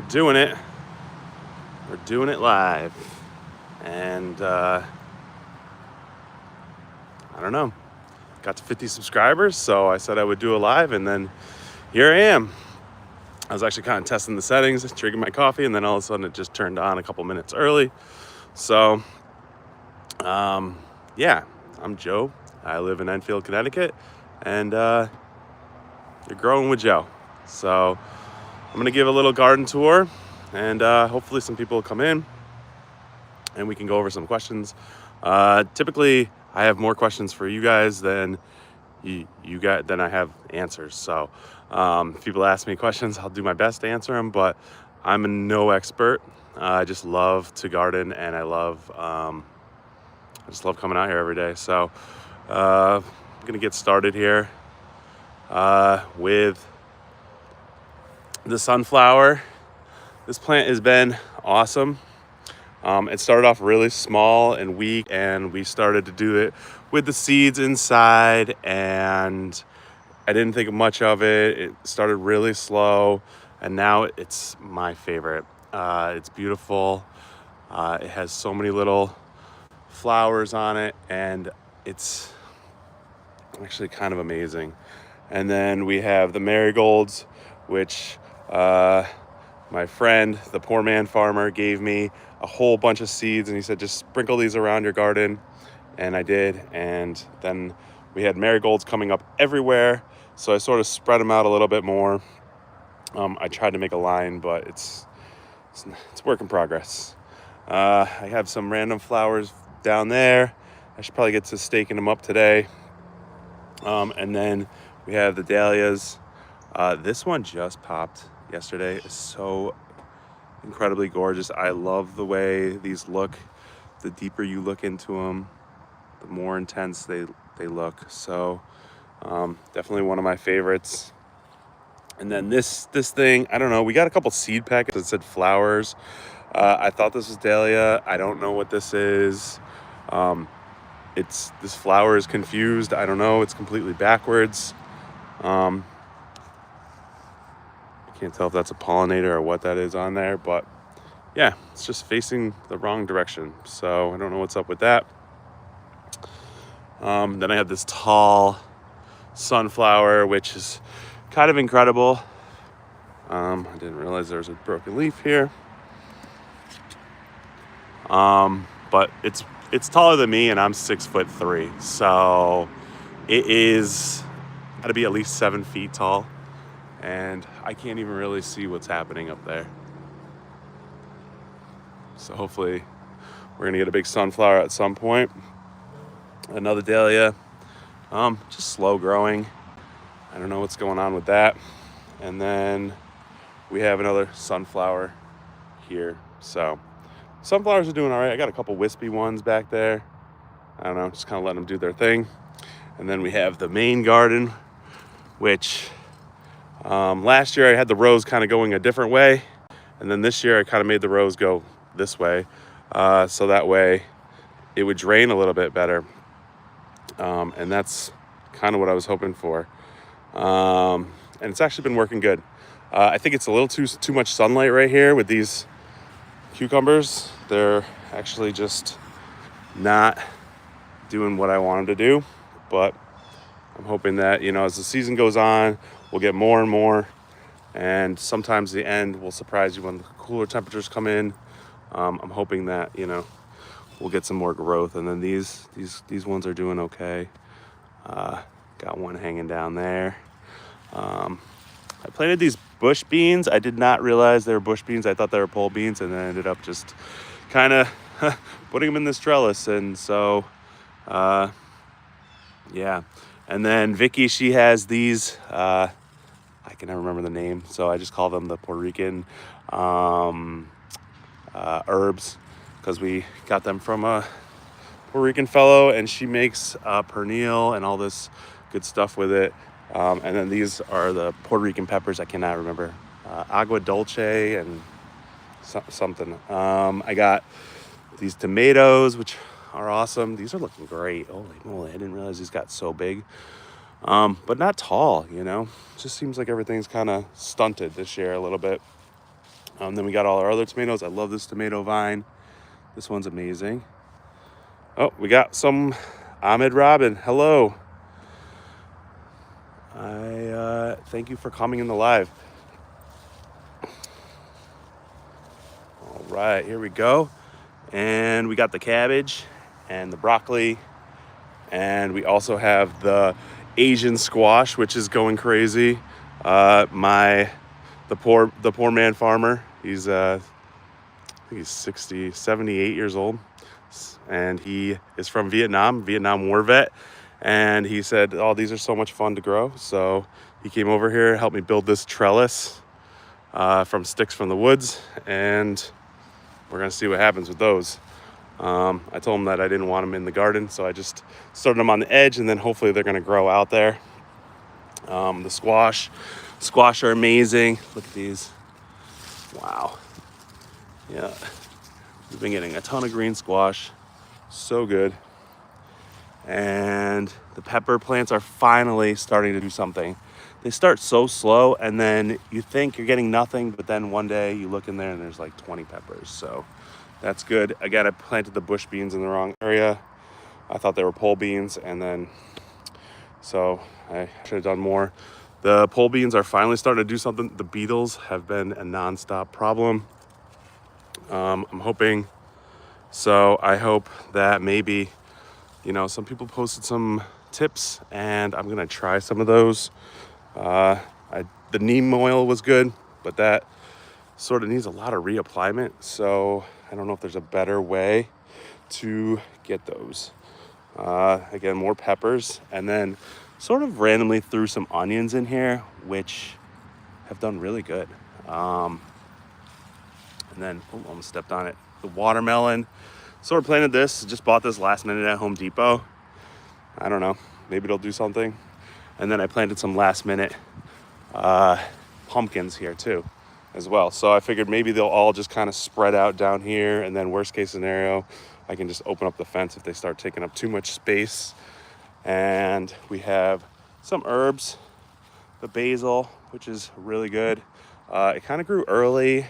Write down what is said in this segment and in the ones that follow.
we're doing it. We're doing it live. And I don't know. Got to 50 subscribers, so I said I would do a live, and then here I am. I was actually kind of testing the settings, drinking my coffee, and then all of a sudden it just turned on a couple minutes early. So, yeah, I'm Joe. I live in Enfield, Connecticut, and you're growing with Joe. So I'm going to give a little garden tour, and hopefully some people will come in and we can go over some questions. Typically, I have more questions for you guys than than I have answers. So if people ask me questions, I'll do my best to answer them, but I'm no expert. I just love to garden, and I just love coming out here every day. So I'm gonna get started here with the sunflower. This plant has been awesome. It started off really small and weak, and we started to do it with the seeds inside, and I didn't think much of it. It started really slow, and now it's my favorite. It's beautiful. It has so many little flowers on it, and it's actually kind of amazing. And then we have the marigolds, which my friend, the poor man farmer, gave me a whole bunch of seeds, and he said, just sprinkle these around your garden. And I did. And then we had marigolds coming up everywhere, so I sort of spread them out a little bit more. I tried to make a line, but it's work in progress. I have some random flowers down there. I should probably get to staking them up today. And then we have the dahlias. This one just popped yesterday. It's so incredibly gorgeous. I love the way these look. The deeper you look into them, the more intense they look. So definitely one of my favorites. And then this thing, I don't know, we got a couple seed packets that said flowers. I thought this was dahlia. I don't know what this is. This flower is confused. I don't know. It's completely backwards. Can't tell if that's a pollinator or what that is on there, but yeah, it's just facing the wrong direction. So I don't know what's up with that. Then I have this tall sunflower, which is kind of incredible. I didn't realize there was a broken leaf here. But it's taller than me, and I'm 6'3", so it is got to be at least 7 feet tall, and I can't even really see what's happening up there. So hopefully we're gonna get a big sunflower at some point. Another dahlia, just slow growing. I don't know what's going on with that. And then we have another sunflower here. So sunflowers are doing all right. I got a couple wispy ones back there. I don't know, just kind of letting them do their thing. And then we have the main garden, which last year I had the rows kind of going a different way. And then this year I kind of made the rows go this way. So that way it would drain a little bit better. And that's kind of what I was hoping for. And it's actually been working good. I think it's a little too much sunlight right here with these cucumbers. They're actually just not doing what I want them to do, but I'm hoping that, as the season goes on, we'll get more and more, and sometimes the end will surprise you when the cooler temperatures come in. I'm hoping that, we'll get some more growth. And then these ones are doing okay. Got one hanging down there. I planted these bush beans. I did not realize they were bush beans. I thought they were pole beans, and then I ended up just kind of putting them in this trellis. And so, yeah. And then Vicky, she has these, I can never remember the name, so I just call them the Puerto Rican herbs, because we got them from a Puerto Rican fellow, and she makes pernil and all this good stuff with it. And then these are the Puerto Rican peppers. I cannot remember. Agua Dulce and something. I got these tomatoes, which are awesome. These are looking great. Holy moly, I didn't realize these got so big. But not tall, It just seems like everything's kind of stunted this year a little bit. Then we got all our other tomatoes. I love this tomato vine. This one's amazing. Oh, we got some Ahmed Robin. Hello. I thank you for coming in the live. All right, here we go. And we got the cabbage and the broccoli. And we also have the Asian squash, which is going crazy. The poor man farmer, he's I think he's 60, 78 years old. And he is from Vietnam War vet. And he said, oh, these are so much fun to grow. So he came over here, helped me build this trellis from sticks from the woods. And we're gonna see what happens with those. I told him that I didn't want them in the garden, so I just started them on the edge, and then hopefully they're gonna grow out there. The squash are amazing. Look at these. Wow. Yeah, we've been getting a ton of green squash. So good. And the pepper plants are finally starting to do something. They start so slow, and then you think you're getting nothing, but then one day you look in there and there's like 20 peppers. So that's good. Again, I planted the bush beans in the wrong area. I thought they were pole beans, and then so I should have done more. The pole beans are finally starting to do something. The beetles have been a nonstop problem. I'm hoping, so I hope that maybe, some people posted some tips, and I'm gonna try some of those. The neem oil was good, but that sort of needs a lot of reapplyment. So I don't know if there's a better way to get those. Again, more peppers, and then sort of randomly threw some onions in here, which have done really good. And then, almost stepped on it. The watermelon, sort of planted this, just bought this last minute at Home Depot. I don't know, maybe it'll do something. And then I planted some last minute pumpkins here too as well. So I figured maybe they'll all just kind of spread out down here, and then worst case scenario, I can just open up the fence if they start taking up too much space. And we have some herbs, the basil, which is really good. It kind of grew early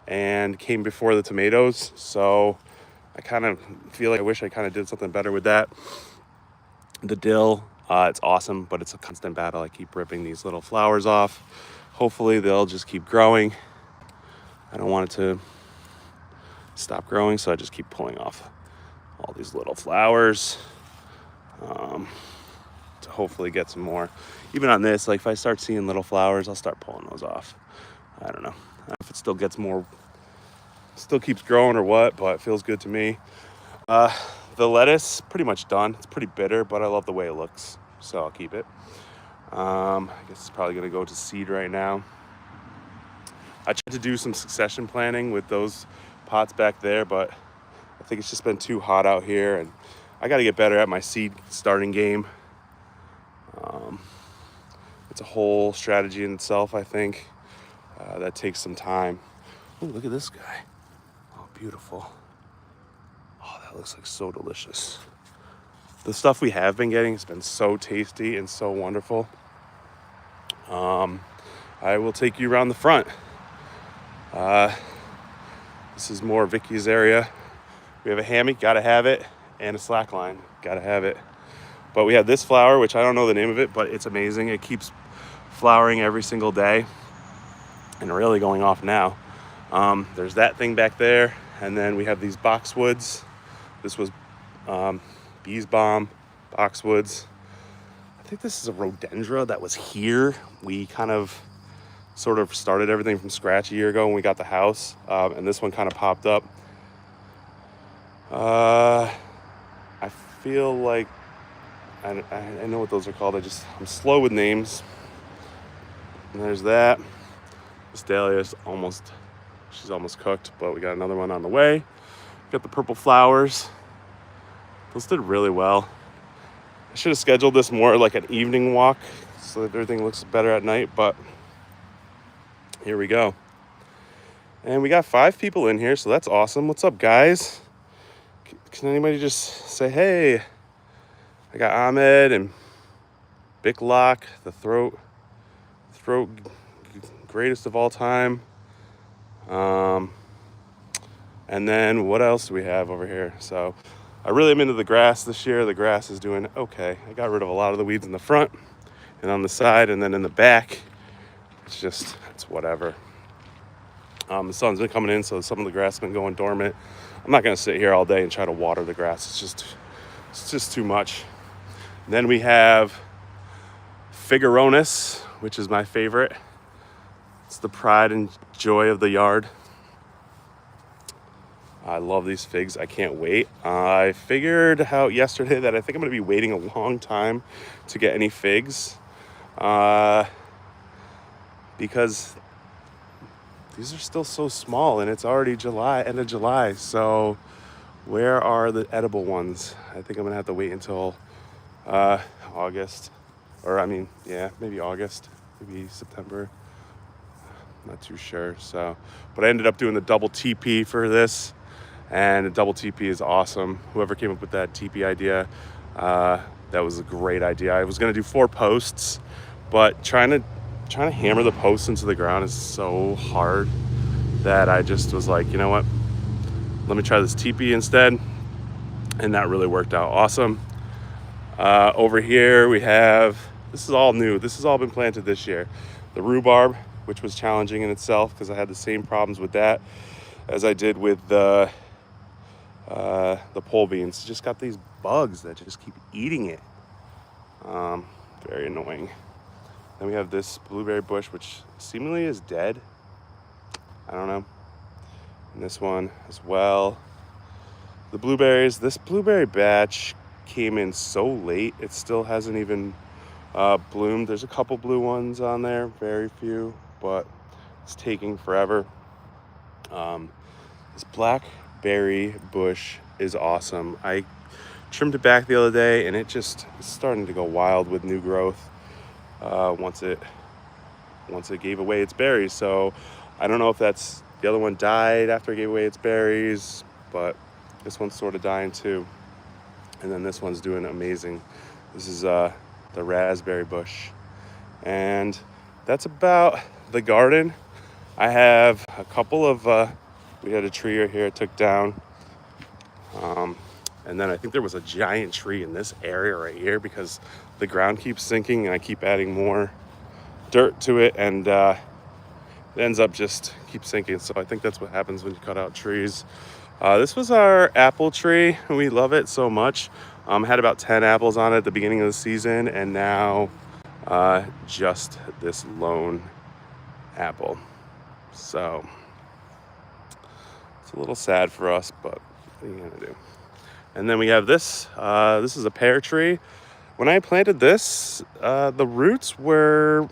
and came before the tomatoes, so I kind of feel like I wish I kind of did something better with that. The dill, it's awesome, but it's a constant battle. I keep ripping these little flowers off. Hopefully they'll just keep growing. I don't want it to stop growing, so I just keep pulling off all these little flowers to hopefully get some more. Even on this, like if I start seeing little flowers, I'll start pulling those off. I don't know if it still gets more, still keeps growing or what, but it feels good to me. The lettuce, pretty much done. It's pretty bitter, but I love the way it looks, so I'll keep it. I guess it's probably gonna go to seed right now. I tried to do some succession planting with those pots back there, but I think it's just been too hot out here, and I got to get better at my seed starting game. It's a whole strategy in itself, I think. That takes some time. Oh, look at this guy. Oh, beautiful. Oh, that looks like so delicious. The stuff we have been getting has been so tasty and so wonderful. I will take you around the front. This is more Vicky's area. We have a hammock, gotta have it, and a slack line, gotta have it. But we have this flower, which I don't know the name of it, but it's amazing. It keeps flowering every single day and really going off now. There's that thing back there, and then we have these boxwoods. This was bees balm, boxwoods. I think this is a rhododendra that was here. We kind of sort of started everything from scratch a year ago when we got the house, and this one kind of popped up. I feel like I know what those are called. I'm slow with names. And there's that. This dahlia's she's almost cooked, but we got another one on the way. Got the purple flowers. Those did really well. I should have scheduled this more like an evening walk so that everything looks better at night, but here we go. And we got 5 people in here, so that's awesome. What's up, guys? Can anybody just say, hey? I got Ahmed and Bic Lock, the throat greatest of all time. And then what else do we have over here? So I really am into the grass this year. The grass is doing okay. I got rid of a lot of the weeds in the front and on the side, and then in the back, it's whatever. The sun's been coming in, so some of the grass has been going dormant. I'm not going to sit here all day and try to water the grass. It's just too much. And then we have Fiagaronus, which is my favorite. It's the pride and joy of the yard. I love these figs. I can't wait. I figured out yesterday that I think I'm going to be waiting a long time to get any figs because these are still so small and it's already end of July. So where are the edible ones? I think I'm going to have to wait until August. Maybe August, maybe September. Not too sure. So, but I ended up doing the double TP for this. And the double TP is awesome. Whoever came up with that TP idea, that was a great idea. I was gonna do 4 posts, but trying to hammer the posts into the ground is so hard that I just was like, you know what? Let me try this TP instead. And that really worked out awesome. Over here we have, this is all new. This has all been planted this year. The rhubarb, which was challenging in itself because I had the same problems with that as I did with the pole beans. Just got these bugs that just keep eating it. Very annoying. Then we have this blueberry bush, which seemingly is dead. I don't know. And this one as well. The blueberries, this blueberry batch came in so late. It still hasn't even bloomed. There's a couple blue ones on there, very few, but it's taking forever. This blackberry bush is awesome. I trimmed it back the other day and it's starting to go wild with new growth once it gave away its berries. So I don't know if that's, the other one died after it gave away its berries, but this one's sort of dying too. And then this one's doing amazing. This is the raspberry bush. And that's about the garden. I have a couple of, we had a tree right here I took down. And then I think there was a giant tree in this area right here because the ground keeps sinking and I keep adding more dirt to it and it ends up just keep sinking. So I think that's what happens when you cut out trees. This was our apple tree and we love it so much. Had about 10 apples on it at the beginning of the season and now just this lone apple. So it's a little sad for us, but what are you gonna do? And then we have this. This is a pear tree. When I planted this, the roots were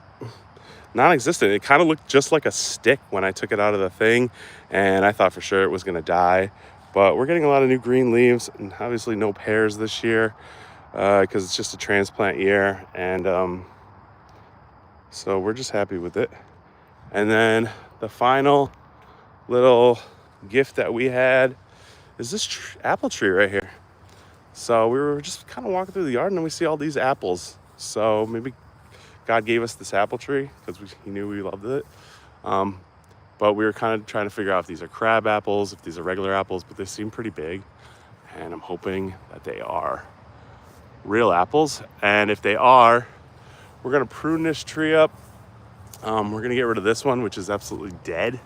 non-existent. It kind of looked just like a stick when I took it out of the thing, and I thought for sure it was gonna die. But we're getting a lot of new green leaves, and obviously no pears this year because it's just a transplant year, and so we're just happy with it. And then the final little gift that we had is this apple tree right here. So we were just kind of walking through the yard and then we see all these apples. So maybe God gave us this apple tree because he knew we loved it. But we were kind of trying to figure out if these are crab apples, if these are regular apples, but they seem pretty big. And I'm hoping that they are real apples. And if they are, we're gonna prune this tree up. We're gonna get rid of this one, which is absolutely dead.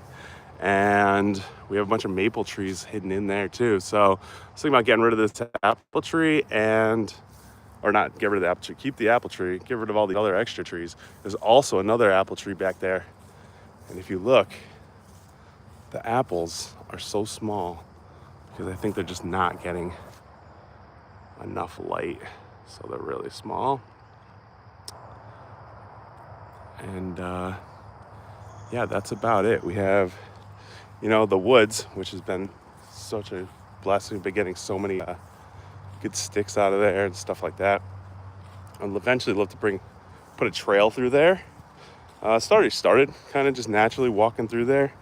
And we have a bunch of maple trees hidden in there too. So I was thinking about getting rid of this apple tree or not get rid of the apple tree, keep the apple tree, get rid of all the other extra trees. There's also another apple tree back there. And if you look, the apples are so small because I think they're just not getting enough light. So they're really small. And yeah, that's about it. We have, the woods, which has been such a blessing. We've been getting so many good sticks out of there and stuff like that. I'll eventually love to put a trail through there. It's already started, kind of just naturally walking through there.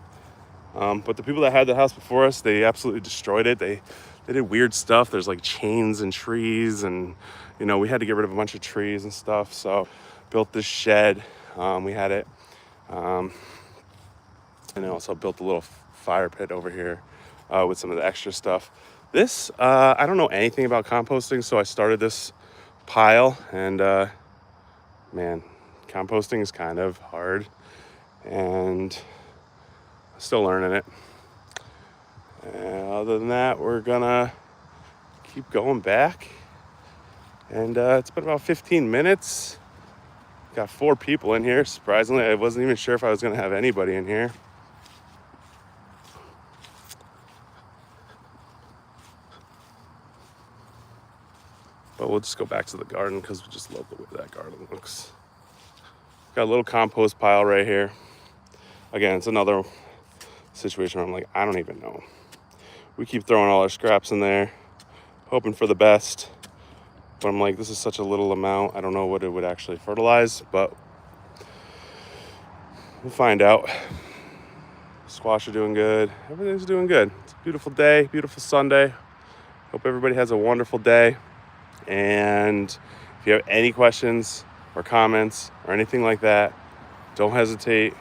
But the people that had the house before us, they absolutely destroyed it. They did weird stuff. There's like chains and trees and, we had to get rid of a bunch of trees and stuff. So built this shed. We had it And I also built a little fire pit over here with some of the extra stuff. This, I don't know anything about composting, so I started this pile, and man, composting is kind of hard, and I'm still learning it. And other than that, we're gonna keep going back, and it's been about 15 minutes. Got 4 people in here. Surprisingly, I wasn't even sure if I was gonna have anybody in here. But we'll just go back to the garden because we just love the way that garden looks. Got a little compost pile right here. Again, it's another situation where I'm like, I don't even know. We keep throwing all our scraps in there, hoping for the best. But I'm like, this is such a little amount. I don't know what it would actually fertilize, but we'll find out. Squash are doing good. Everything's doing good. It's a beautiful day, beautiful Sunday. Hope everybody has a wonderful day. And if you have any questions or comments or anything like that, don't hesitate.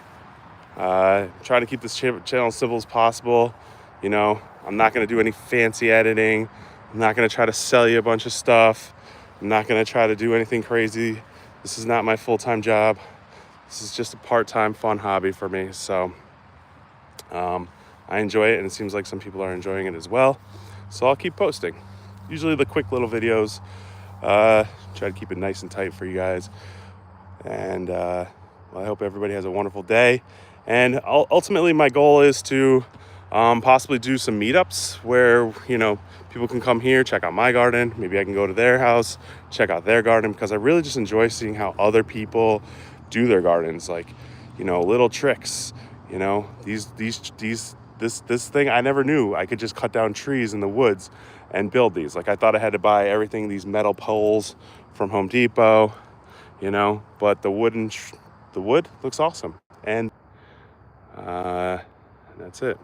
Try to keep this channel as simple as possible. You know, I'm not going to do any fancy editing. I'm not going to try to sell you a bunch of stuff. I'm not going to try to do anything crazy. This is not my full-time job. This is just a part-time fun hobby for me. So I enjoy it, and it seems like some people are enjoying it as well. So I'll keep posting. Usually the quick little videos. Try to keep it nice and tight for you guys. And well, I hope everybody has a wonderful day. And ultimately my goal is to possibly do some meetups where, you know, people can come here, check out my garden. Maybe I can go to their house, check out their garden, because I really just enjoy seeing how other people do their gardens. Like, you know, little tricks, you know, this thing, I never knew I could just cut down trees in the woods and build these. Like, I thought I had to buy everything, these metal poles from Home Depot, you know, but the wood looks awesome. And that's it.